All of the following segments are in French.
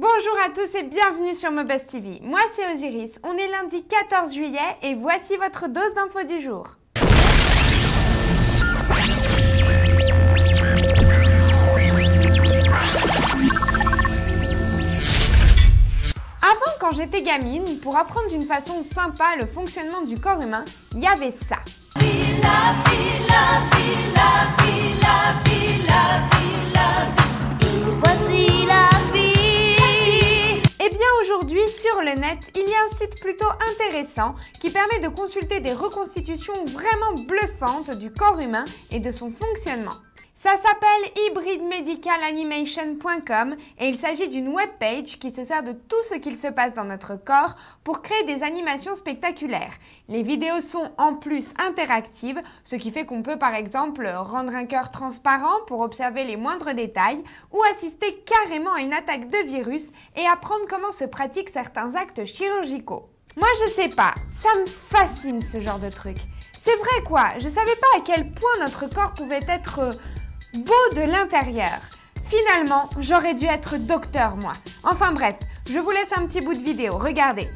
Bonjour à tous et bienvenue sur Mobuzz TV. Moi c'est Osiris, on est lundi 14 juillet et voici votre dose d'infos du jour. Avant, quand j'étais gamine, pour apprendre d'une façon sympa le fonctionnement du corps humain, il y avait ça. Voici la vie. Eh bien aujourd'hui sur le net, il y a un site plutôt intéressant qui permet de consulter des reconstitutions vraiment bluffantes du corps humain et de son fonctionnement. Ça s'appelle hybridmedicalanimation.com et il s'agit d'une webpage qui se sert de tout ce qu'il se passe dans notre corps pour créer des animations spectaculaires. Les vidéos sont en plus interactives, ce qui fait qu'on peut par exemple rendre un cœur transparent pour observer les moindres détails ou assister carrément à une attaque de virus et apprendre comment se pratiquent certains actes chirurgicaux. Moi je sais pas, ça me fascine ce genre de truc. C'est vrai quoi, je savais pas à quel point notre corps pouvait être beau de l'intérieur. Finalement, j'aurais dû être docteur moi. Enfin bref, je vous laisse un petit bout de vidéo, regardez.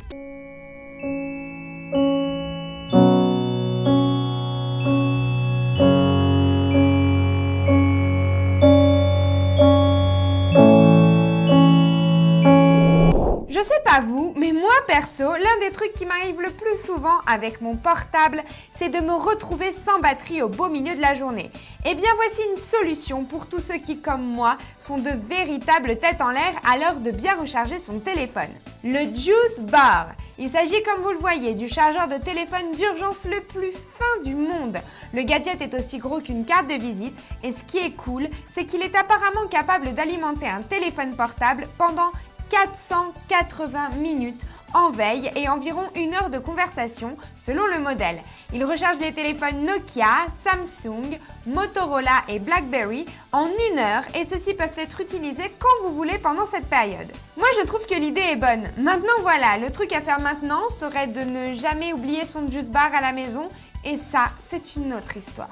Je sais pas vous, mais moi perso, l'un des trucs qui m'arrive le plus souvent avec mon portable, c'est de me retrouver sans batterie au beau milieu de la journée. Eh bien voici une solution pour tous ceux qui, comme moi, sont de véritables têtes en l'air à l'heure de bien recharger son téléphone. Le Juice Bar. Il s'agit, comme vous le voyez, du chargeur de téléphone d'urgence le plus fin du monde. Le gadget est aussi gros qu'une carte de visite et ce qui est cool, c'est qu'il est apparemment capable d'alimenter un téléphone portable pendant 480 minutes en veille et environ 1 heure de conversation selon le modèle. Il recharge les téléphones Nokia, Samsung, Motorola et BlackBerry en 1 heure et ceux-ci peuvent être utilisés quand vous voulez pendant cette période. Moi je trouve que l'idée est bonne. Maintenant voilà, le truc à faire maintenant serait de ne jamais oublier son juice bar à la maison et ça c'est une autre histoire.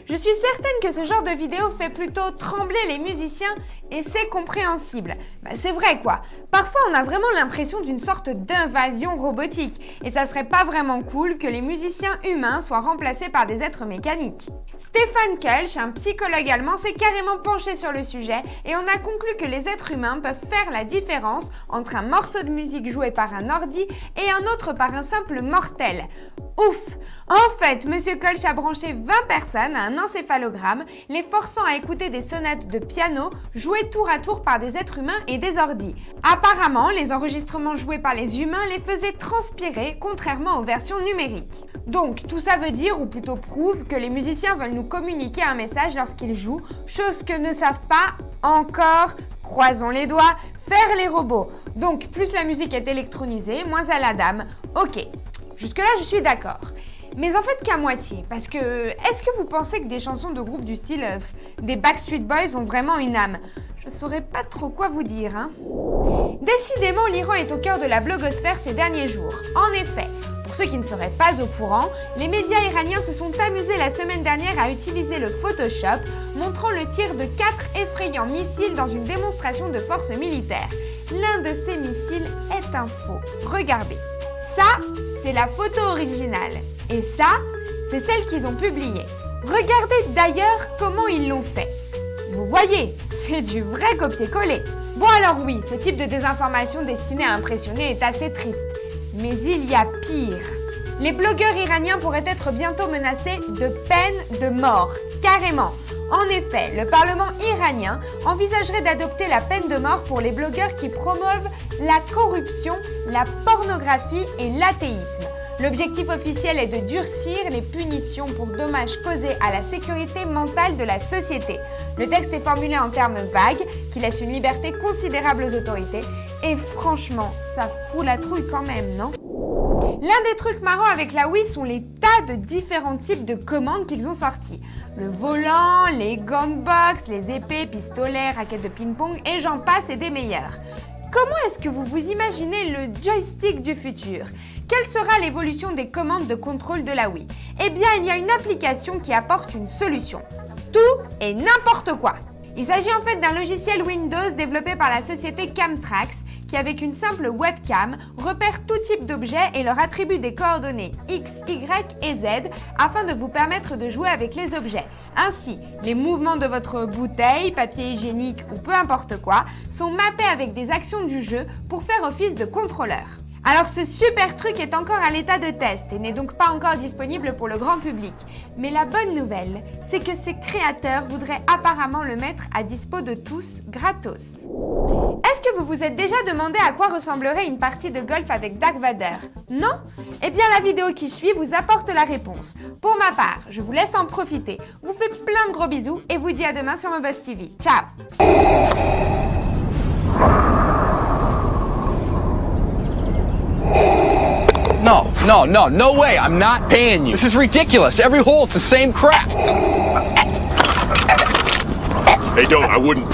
Je suis certaine que ce genre de vidéo fait plutôt trembler les musiciens et c'est compréhensible. C'est vrai quoi. Parfois on a vraiment l'impression d'une sorte d'invasion robotique et ça serait pas vraiment cool que les musiciens humains soient remplacés par des êtres mécaniques. Stefan Kölsch, un psychologue allemand, s'est carrément penché sur le sujet et on a conclu que les êtres humains peuvent faire la différence entre un morceau de musique joué par un ordi et un autre par un simple mortel. Ouf! En fait, Monsieur Kölsch a branché 20 personnes à un encéphalogramme, les forçant à écouter des sonates de piano jouées tour à tour par des êtres humains et des ordis. Apparemment, les enregistrements joués par les humains les faisaient transpirer, contrairement aux versions numériques. Donc, tout ça veut dire, ou plutôt prouve, que les musiciens veulent nous communiquer un message lorsqu'ils jouent, chose que ne savent pas encore, croisons les doigts, faire les robots. Donc, plus la musique est électronisée, moins à la dame. Ok. Jusque-là, je suis d'accord. Mais en fait qu'à moitié, parce que est-ce que vous pensez que des chansons de groupes du style des Backstreet Boys ont vraiment une âme? Je saurais pas trop quoi vous dire, hein. Décidément, l'Iran est au cœur de la blogosphère ces derniers jours. En effet, pour ceux qui ne seraient pas au courant, les médias iraniens se sont amusés la semaine dernière à utiliser le Photoshop, montrant le tir de 4 effrayants missiles dans une démonstration de force militaire. L'un de ces missiles est un faux. Regardez. Ça, c'est la photo originale. Et ça, c'est celle qu'ils ont publiée. Regardez d'ailleurs comment ils l'ont fait. Vous voyez, c'est du vrai copier-coller. Bon alors oui, ce type de désinformation destinée à impressionner est assez triste. Mais il y a pire. Les blogueurs iraniens pourraient être bientôt menacés de peine de mort. Carrément. En effet, le Parlement iranien envisagerait d'adopter la peine de mort pour les blogueurs qui promeuvent la corruption, la pornographie et l'athéisme. L'objectif officiel est de durcir les punitions pour dommages causés à la sécurité mentale de la société. Le texte est formulé en termes vagues qui laissent une liberté considérable aux autorités et franchement, ça fout la trouille quand même, non ? L'un des trucs marrants avec la Wii sont les tas de différents types de commandes qu'ils ont sortis. Le volant, les gunbox, les épées, pistolets, raquettes de ping-pong et j'en passe et des meilleurs. Comment est-ce que vous vous imaginez le joystick du futur? Quelle sera l'évolution des commandes de contrôle de la Wii? Eh bien, il y a une application qui apporte une solution. Tout et n'importe quoi. Il s'agit en fait d'un logiciel Windows développé par la société Camtrax qui, avec une simple webcam, repère tout type d'objets et leur attribue des coordonnées X, Y et Z afin de vous permettre de jouer avec les objets. Ainsi, les mouvements de votre bouteille, papier hygiénique ou peu importe quoi sont mappés avec des actions du jeu pour faire office de contrôleur. Alors ce super truc est encore à l'état de test et n'est donc pas encore disponible pour le grand public. Mais la bonne nouvelle, c'est que ses créateurs voudraient apparemment le mettre à dispo de tous gratos. Est-ce que vous vous êtes déjà demandé à quoi ressemblerait une partie de golf avec Dark Vader? Non? Eh bien la vidéo qui suit vous apporte la réponse. Pour ma part, je vous laisse en profiter, vous fais plein de gros bisous et vous dis à demain sur Mobuzz TV. Ciao! No way, I'm not paying you. This is ridiculous. Every hole, it's the same crap. Hey, don't, I wouldn't.